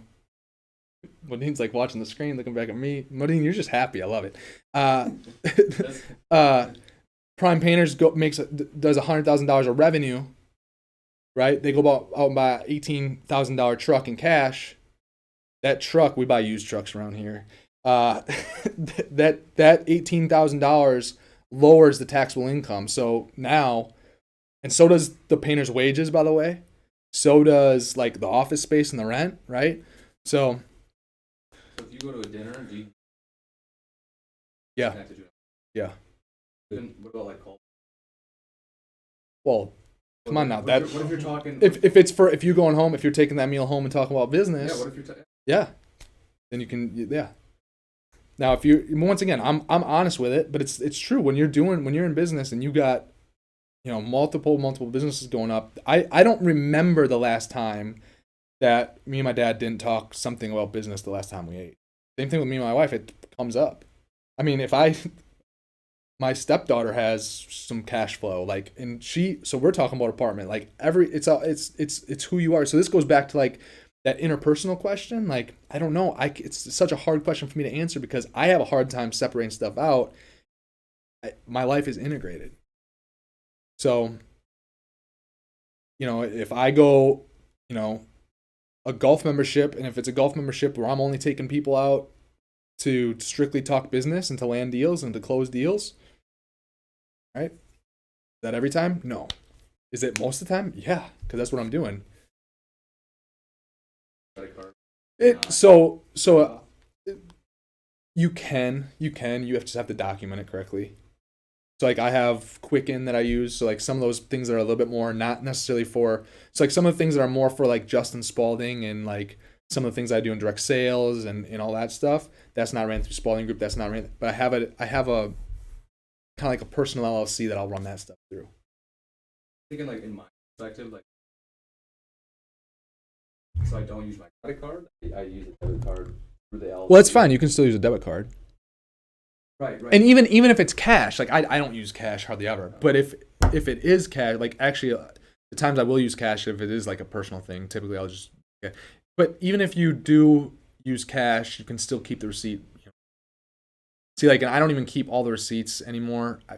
Modine's like watching the screen, looking back at me. Modine, you're just happy. I love it. Prime Painters does $100,000 of revenue, right? They go out and buy an $18,000 truck in cash. That truck, we buy used trucks around here. That $18,000 lowers the taxable income. So now, and so does the painter's wages, by the way. So does like the office space and the rent, right? So if you go to a dinner, do you? Yeah. Yeah. Then what about like call? Well, come on now. What if you're talking? If you're going home, if you're taking that meal home and talking about business. Yeah. What if you're? Yeah. Then you can. Yeah. Now, if you once again, I'm honest with it, but it's true when you're in business and you got, multiple businesses going up. I don't remember the last time that me and my dad didn't talk something about business the last time we ate. Same thing with me and my wife. It comes up. I mean, my stepdaughter has some cash flow, so we're talking about apartment, it's who you are. So this goes back to like that interpersonal question. Like, I don't know. It's such a hard question for me to answer because I have a hard time separating stuff out. My life is integrated. So, if I go, a golf membership, and if it's a golf membership where I'm only taking people out to strictly talk business and to land deals and to close deals, right? Is that every time? No. Is it most of the time? Yeah, because that's what I'm doing. You have to have to document it correctly. So like I have Quicken that I use. So like some of those things that are a little bit more not necessarily for, so like some of the things that are more for like Justin Spaulding and like some of the things I do in direct sales and all that stuff, that's not ran through Spaulding Group. That's not ran, but I have a kind of like a personal LLC that I'll run that stuff through. Thinking like in my perspective, like, so I don't use my credit card. I use a debit card through the LLC. Well, it's fine. You can still use a debit card. Right. And even if it's cash, like I don't use cash hardly ever. But if it is cash, like actually the times I will use cash if it is like a personal thing, typically I'll just. Okay. But even if you do use cash, you can still keep the receipt. See, like, and I don't even keep all the receipts anymore. I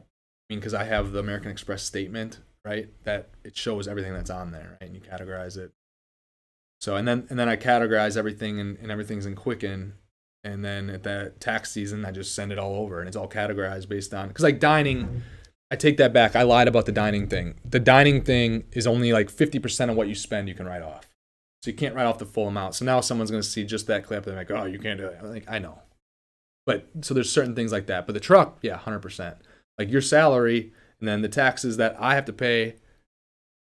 mean, because I have the American Express statement, right? That it shows everything that's on there, right? And you categorize it. So and then I categorize everything and everything's in Quicken. And then at that tax season, I just send it all over, and it's all categorized based on, because like dining, I take that back. I lied about the dining thing. The dining thing is only like 50% of what you spend you can write off. So you can't write off the full amount. So now someone's going to see just that clip and they're like, oh, you can't do it. I'm like, I know. But so there's certain things like that. But the truck, yeah, 100%. Like your salary and then the taxes that I have to pay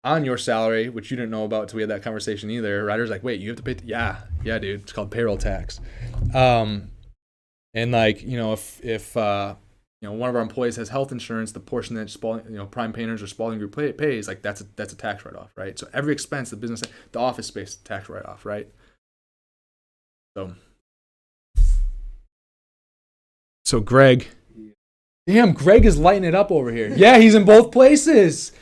on your salary, which you didn't know about until we had that conversation either. Ryder's like, wait, you have to pay? Yeah, dude. It's called payroll tax. And like, if one of our employees has health insurance, the portion that Prime Painters or Spaulding Group pays, like that's a tax write-off, right? So every expense, the office space, tax write-off, right? So Greg, damn, Greg is lighting it up over here. Yeah, he's in both places.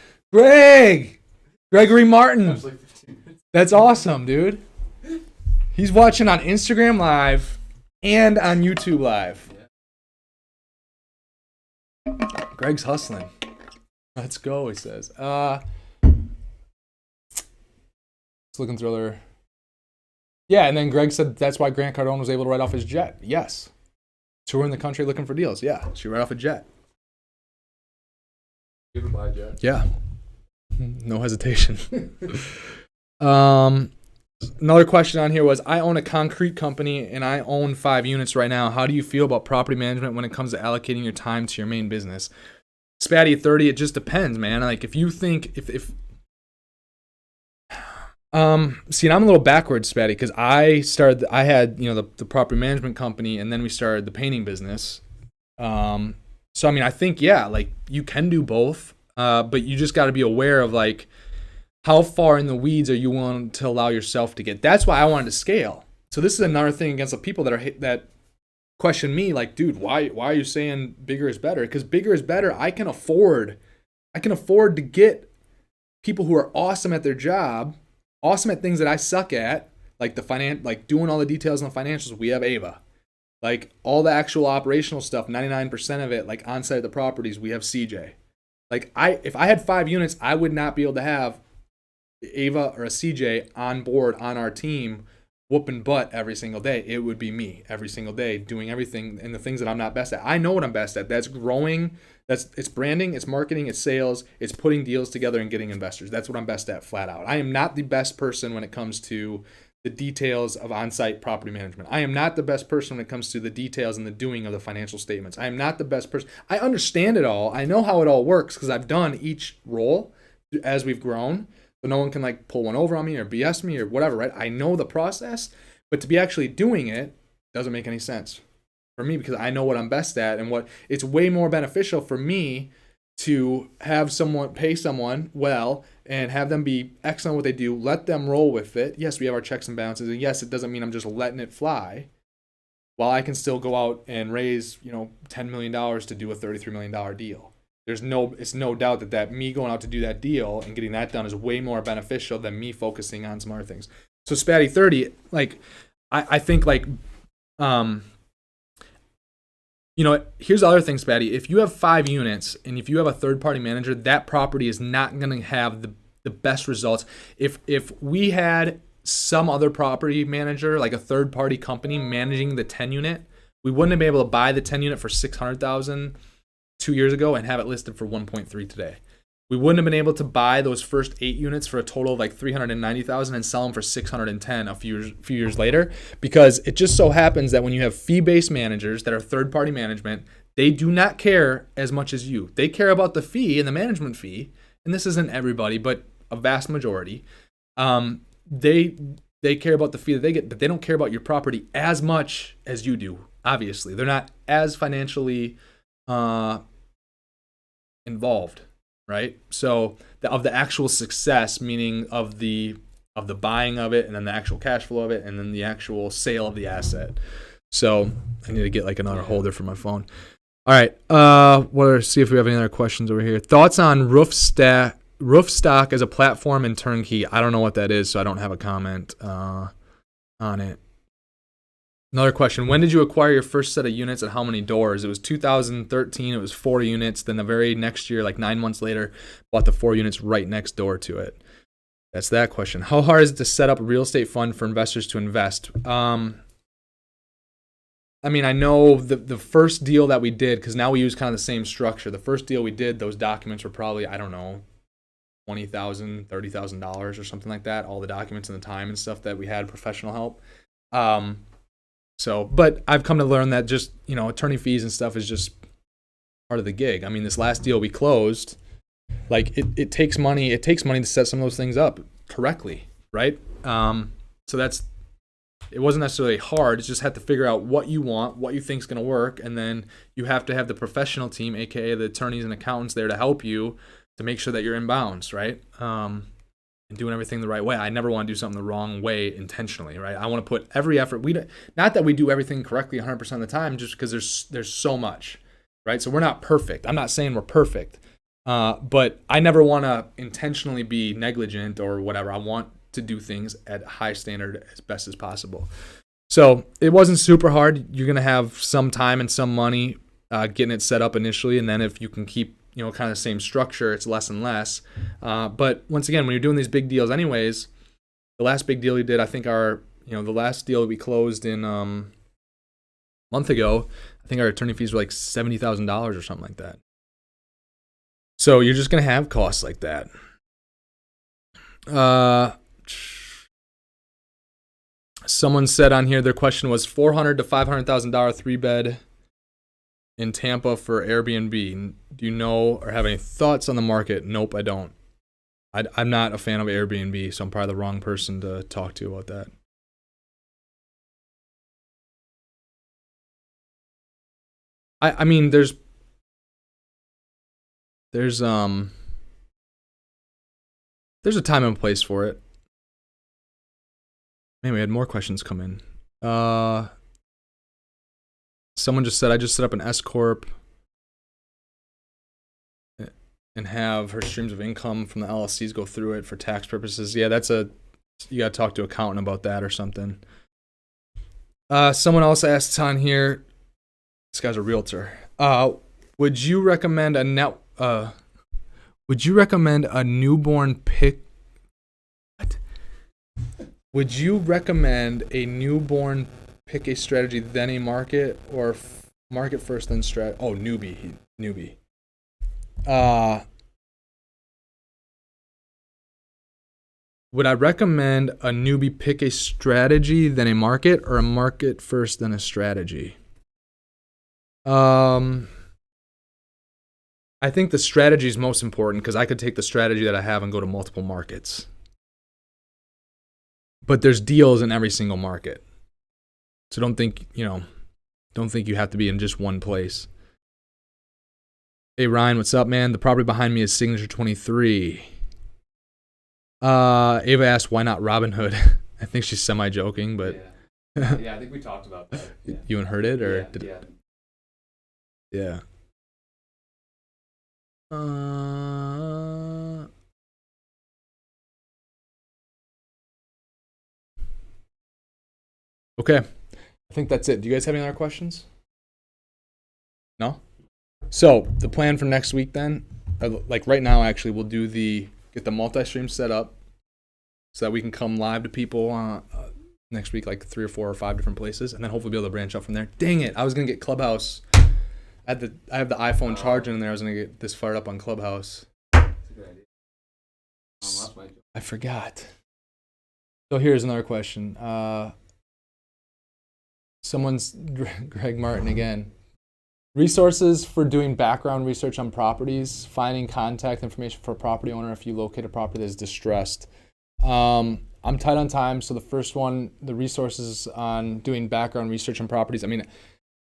Gregory Martin. That's awesome, dude. He's watching on Instagram Live and on YouTube Live. Greg's hustling. Let's go, he says. Just looking through other. Yeah, and then Greg said that's why Grant Cardone was able to write off his jet. Yes. Touring the country looking for deals. Yeah, she write off a jet. You can buy a jet. Yeah. No hesitation. Another question on here was, I own a concrete company and I own 5 units right now. How do you feel about property management when it comes to allocating your time to your main business? Spatty 30, it just depends, man. Like if you think see, and I'm a little backwards, Spatty, because I had, the property management company, and then we started the painting business. So I mean, I think, yeah, like you can do both, but you just got to be aware of like how far in the weeds are you willing to allow yourself to get. That's why I wanted to scale. So this is another thing against the people that question me, like, dude, why are you saying bigger is better? Because bigger is better. I can afford to get people who are awesome at their job, awesome at things that I suck at, like like doing all the details on the financials. We have Ava. Like all the actual operational stuff, 99% of it, like on site at the properties, we have CJ. Like if I had 5 units, I would not be able to have Ava or a CJ on board on our team whooping butt every single day. It would be me every single day doing everything and the things that I'm not best at. I know what I'm best at. That's growing. It's branding, it's marketing, it's sales, it's putting deals together and getting investors. That's what I'm best at, flat out. I am not the best person when it comes to the details of on-site property management. I am not the best person when it comes to the details and the doing of the financial statements. I am not the best person. I understand it all. I know how it all works because I've done each role as we've grown. So no one can like pull one over on me or BS me or whatever, right? I know the process, but to be actually doing it doesn't make any sense for me because I know what I'm best at and what it's way more beneficial for me to have someone pay someone well and have them be excellent at what they do, let them roll with it. Yes, we have our checks and balances, and yes, it doesn't mean I'm just letting it fly while I can still go out and raise, $10 million to do a $33 million deal. It's no doubt that me going out to do that deal and getting that done is way more beneficial than me focusing on some other things. So Spatty 30, like, I think like, here's the other thing, Spatty. If you have 5 units and if you have a third-party manager, that property is not going to have the best results. If we had some other property manager, like a third-party company managing the 10 unit, we wouldn't have been able to buy the 10 unit for $600,000 2 years ago and have it listed for 1.3 today. We wouldn't have been able to buy those first 8 units for a total of like $390,000 and sell them for $610 a few years later, because it just so happens that when you have fee-based managers that are third-party management, they do not care as much as you. They care about the fee and the management fee, and this isn't everybody, but a vast majority. They care about the fee that they get, but they don't care about your property as much as you do. Obviously, they're not as financially involved, right? So of the actual success, meaning of the buying of it, and then the actual cash flow of it, and then the actual sale of the asset. So I need to get like another holder for my phone. All right, see if we have any other questions over here. Thoughts on roof stock as a platform and turnkey? I don't know what that is, so I don't have a comment on it. Another question, when did you acquire your first set of units and how many doors? It was 2013, it was 4 units. Then the very next year, like 9 months later, bought the 4 units right next door to it. That's that question. How hard is it to set up a real estate fund for investors to invest? I mean, I know the first deal that we did, because now we use kind of the same structure. The first deal we did, those documents were probably, I don't know, $20,000, $30,000 or something like that. All the documents and the time and stuff that we had professional help. But I've come to learn that just, attorney fees and stuff is just part of the gig. I mean, this last deal we closed, like it takes money. It takes money to set some of those things up correctly, right? So it wasn't necessarily hard. It's just had to figure out what you want, what you think is going to work, and then you have to have the professional team, aka the attorneys and accountants, there to help you to make sure that you're in bounds, right? And doing everything the right way. I never want to do something the wrong way intentionally, right? I want to put every effort. Not that we do everything correctly 100% of the time, just because there's so much, right? So we're not perfect. I'm not saying we're perfect, but I never want to intentionally be negligent or whatever. I want to do things at a high standard as best as possible. So it wasn't super hard. You're gonna have some time and some money getting it set up initially, and then if you can keep kind of the same structure, it's less and less. But once again, when you're doing these big deals anyways, the last big deal we did, I think the last deal we closed in month ago, I think our attorney fees were like $70,000 or something like that. So you're just gonna have costs like that. Someone said on here their question was $400,000 to $500,000 3-bed in Tampa for Airbnb. Do you know or have any thoughts on the market? Nope, I don't. I'm not a fan of Airbnb, so I'm probably the wrong person to talk to about that. I mean, there's a time and place for it. Man, we had more questions come in. Someone just said, I just set up an S Corp and have her streams of income from the LLCs go through it for tax purposes. Yeah, you got to talk to an accountant about that or something. Someone else asked on here, this guy's a realtor. Would you recommend a newborn pick? What? Would you recommend a newborn pick a strategy, then a market, or market first, then strat? Oh, newbie. Would I recommend a newbie pick a strategy, then a market, or a market first, then a strategy? I think the strategy is most important because I could take the strategy that I have and go to multiple markets. But there's deals in every single market. So don't think you have to be in just one place. Hey Ryan, what's up, man? The property behind me is Signature 23. Ava asked, why not Robinhood? I think she's semi-joking, but... Yeah, I think we talked about that. Yeah. You and heard it? Or Yeah. Okay. I think that's it. Do you guys have any other questions? No? So, the plan for next week then, like right now actually, we'll get the multi-stream set up so that we can come live to people next week, like 3 or 4 or 5 different places, and then hopefully be able to branch out from there. Dang it, I was going to get Clubhouse. I have the iPhone charging in there. I was going to get this fired up on Clubhouse. That's a good idea. I forgot. So here's another question. Greg Martin again. Resources for doing background research on properties, finding contact information for a property owner if you locate a property that is distressed. I'm tight on time, so the first one, the resources on doing background research on properties. I mean,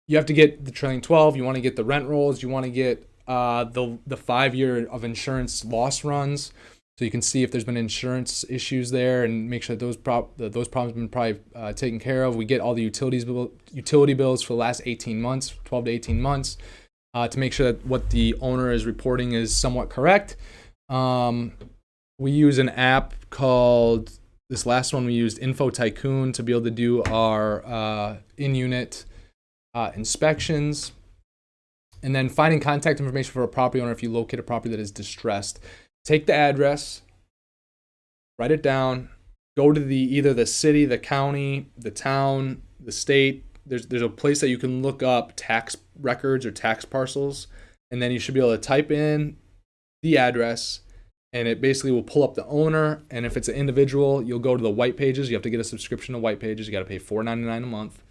you have to get the trailing 12, you want to get the rent rolls, you want to get the 5-year of insurance loss runs, so you can see if there's been insurance issues there and make sure that those problems have been probably taken care of. We get all the utility bills for the last 18 months, 12 to 18 months, to make sure that what the owner is reporting is somewhat correct. We use an app called, this last one we used Info Tycoon to be able to do our in-unit inspections. And then finding contact information for a property owner if you locate a property that is distressed. Take the address, write it down, go to either the city, the county, the town, the state. There's a place that you can look up tax records or tax parcels, and then you should be able to type in the address, and it basically will pull up the owner. And if it's an individual, you'll go to the white pages. You have to get a subscription to white pages. You got to pay $4.99 a month,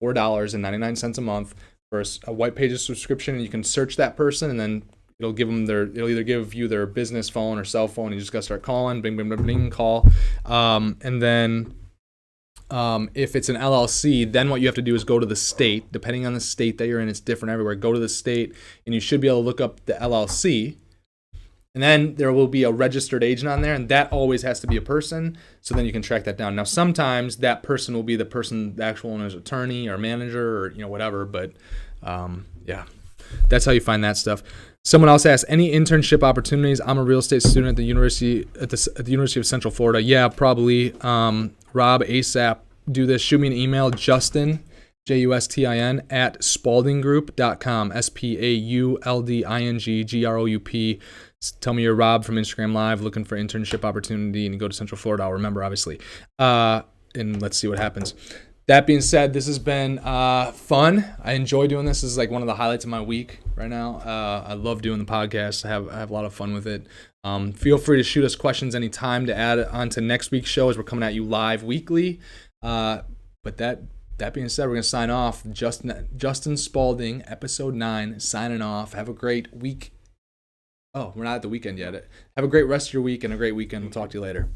$4.99 a month for a white pages subscription, and you can search that person, and then it'll either give you their business phone or cell phone. You just got to start calling, bing, bing, bing, bing, call. And then if it's an LLC, then what you have to do is go to the state. Depending on the state that you're in, it's different everywhere. Go to the state, and you should be able to look up the LLC. And then there will be a registered agent on there, and that always has to be a person. So then you can track that down. Now, sometimes that person will be the actual owner's attorney or manager or whatever. But yeah, that's how you find that stuff. Someone else asked, any internship opportunities? I'm a real estate student at the University of Central Florida. Yeah, probably. Rob, ASAP, do this. Shoot me an email, Justin, Justin, at spauldinggroup.com, SPAULDINGGROUP. Tell me you're Rob from Instagram Live looking for internship opportunity and you go to Central Florida. I'll remember, obviously. And let's see what happens. That being said, this has been fun. I enjoy doing this. This is like one of the highlights of my week right now. I love doing the podcast. I have a lot of fun with it. Feel free to shoot us questions anytime to add on to next week's show as we're coming at you live weekly. But that being said, we're going to sign off. Justin Spaulding, episode 9, signing off. Have a great week. Oh, we're not at the weekend yet. Have a great rest of your week and a great weekend. We'll talk to you later.